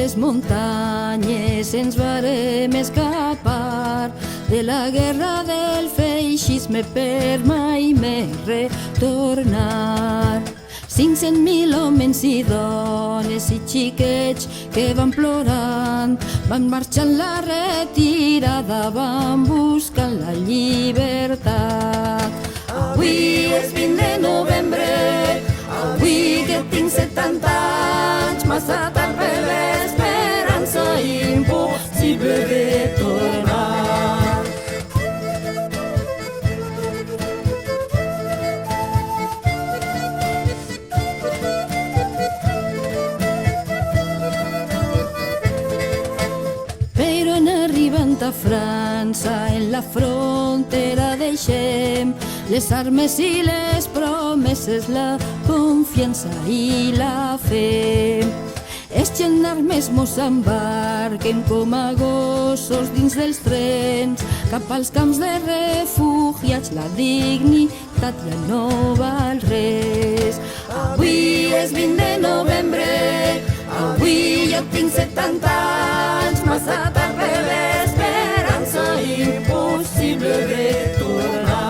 les muntanyes ens varem escapar de la guerra del feixisme per mai més retornar. 500.000 homes i dones i xiquets que van plorant, van marxar en la retirada, van buscant la llibertat. Avui és 20 de novembre, avui que tinc 70 anys, massa tard per l'esperança, impossible de tornar. Però en arribant a França, en la frontera deixem les armes i les promeses, la confiança i la fe. Els gendarmes mos embarquen com a gossos dins dels trens cap als camps de refugiats, la dignitat ja no val res. Avui és 20 de novembre, avui jo tinc 70 anys, massa tard per l'esperança, impossible de tornar.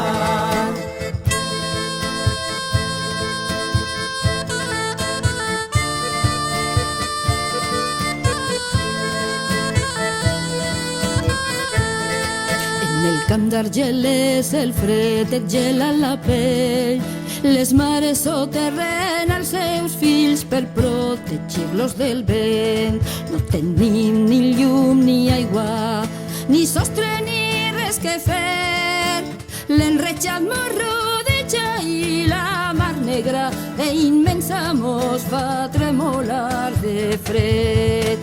En el camp d'Argelès el fred et gela la pell, les mares soterren els seus fills per protegir-los del vent. No tenim ni llum ni aigua, ni sostre ni res que fer. L'enrejat mos rodeja i la mar negra e immensa mos fa tremolar de fred.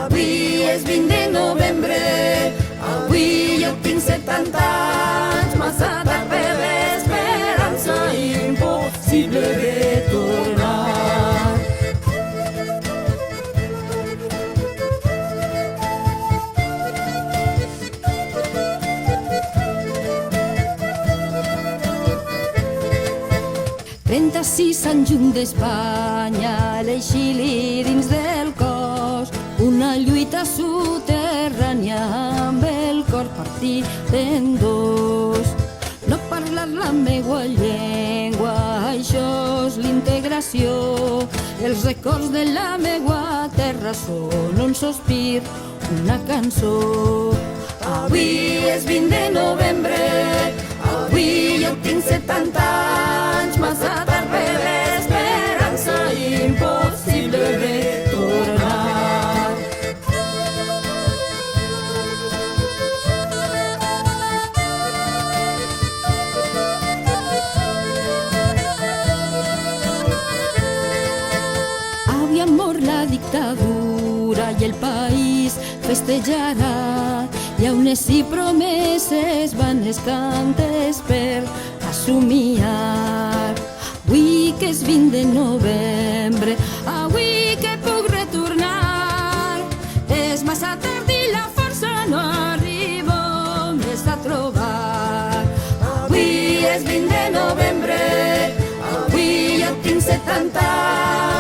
Avui és 20 de novembre, avui jo tinc 70 anys, massa tard per l'esperança, impossible de tornar. «36 anys junt d'Espanya, l'exili dins del cos, una lluita soterrània amb el cor partit en dos. No parlar la meua llengua, això és l'integració. Els records de la meua terra són un sospir, una cançó. Avui és 20 de novembre, avui jo tinc 70 anys, massa tard per l'esperança, impossible de tornar. Aviat mor la dictadura i el país festejarà, llaunes i promeses van els cantes per assomiar. Avui que és 20 de novembre, avui que puc retornar, és massa tard i la força no arribo més a trobar. Avui és 20 de novembre, avui jo tinc 70 anys,